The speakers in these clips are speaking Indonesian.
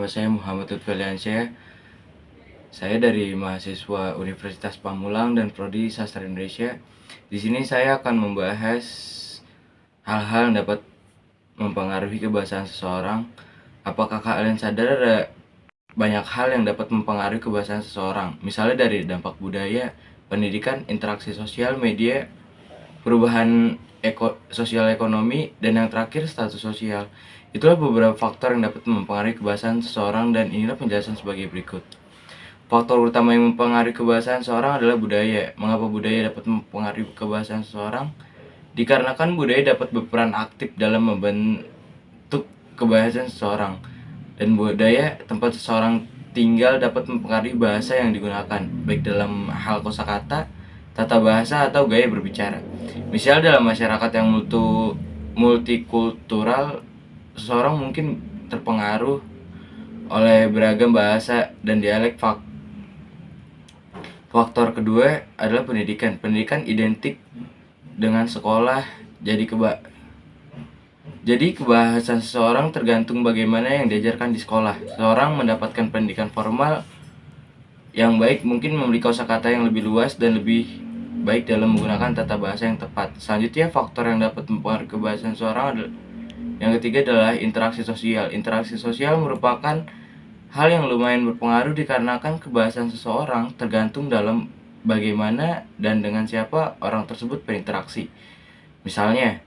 nama saya Muhammad Lutfiansyah. Saya dari mahasiswa Universitas Pamulang dan Prodi Sastra Indonesia. Di sini saya akan membahas hal-hal yang dapat mempengaruhi kebahasaan seseorang. Apakah kalian sadar ada banyak hal yang dapat mempengaruhi kebahasaan seseorang? Misalnya dari dampak budaya, pendidikan, interaksi sosial, media, perubahan sosial ekonomi, dan yang terakhir status sosial. Itulah beberapa faktor yang dapat mempengaruhi kebahasaan seseorang, dan inilah penjelasan sebagai berikut. Faktor utama yang mempengaruhi kebahasaan seseorang adalah budaya. Mengapa budaya dapat mempengaruhi kebahasaan seseorang? Dikarenakan budaya dapat berperan aktif dalam membentuk kebahasaan seseorang, dan budaya tempat seseorang tinggal dapat mempengaruhi bahasa yang digunakan, baik dalam hal kosakata, tata bahasa, atau gaya berbicara. Misal dalam masyarakat yang multikultural, seseorang mungkin terpengaruh oleh beragam bahasa dan dialek. Faktor kedua adalah pendidikan. Pendidikan identik dengan sekolah, jadi kebahasaan seseorang tergantung bagaimana yang diajarkan di sekolah. Seseorang mendapatkan pendidikan formal yang baik mungkin memiliki kosakata yang lebih luas dan lebih baik dalam menggunakan tata bahasa yang tepat. Selanjutnya, faktor yang dapat mempengaruhi kebahasaan seseorang adalah yang ketiga adalah interaksi sosial. Interaksi sosial merupakan hal yang lumayan berpengaruh dikarenakan kebahasaan seseorang tergantung dalam bagaimana dan dengan siapa orang tersebut berinteraksi. Misalnya,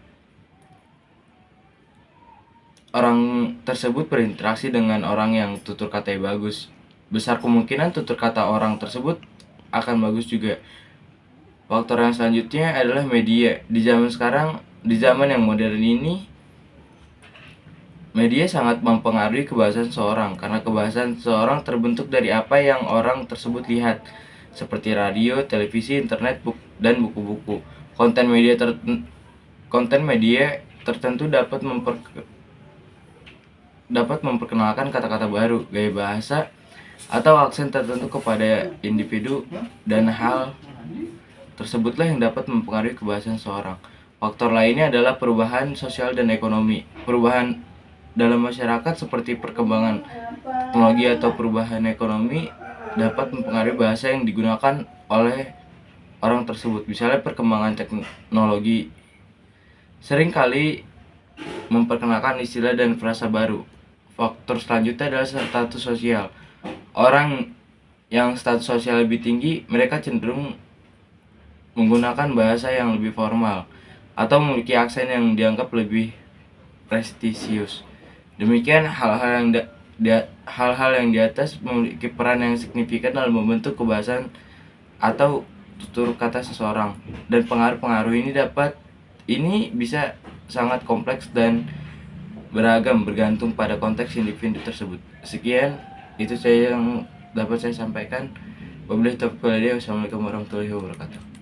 orang tersebut berinteraksi dengan orang yang tutur katanya bagus, besar kemungkinan tutur kata orang tersebut akan bagus juga. Faktor yang selanjutnya adalah media. Di zaman yang modern ini, media sangat mempengaruhi kebahasaan seseorang, karena kebahasaan seseorang terbentuk dari apa yang orang tersebut lihat, seperti radio, televisi, internet, dan buku-buku. Konten media tertentu dapat memperkenalkan kata-kata baru, gaya bahasa, atau aksen tertentu kepada individu, dan hal tersebutlah yang dapat mempengaruhi kebahasaan seseorang. Faktor lainnya adalah perubahan sosial dan ekonomi. Perubahan dalam masyarakat seperti perkembangan teknologi atau perubahan ekonomi dapat mempengaruhi bahasa yang digunakan oleh orang tersebut. Misalnya perkembangan teknologi seringkali memperkenalkan istilah dan frasa baru. Faktor selanjutnya adalah status sosial. Orang yang status sosial lebih tinggi, mereka cenderung menggunakan bahasa yang lebih formal atau memiliki aksen yang dianggap lebih prestisius. Demikian, hal-hal yang di atas memiliki peran yang signifikan dalam membentuk kebahasaan atau tutur kata seseorang, dan pengaruh-pengaruh ini bisa sangat kompleks dan beragam bergantung pada konteks individu tersebut. Sekian, itu saya yang dapat saya sampaikan. Wabillahi taufiq wal hidayah. Wassalamualaikum warahmatullahi wabarakatuh.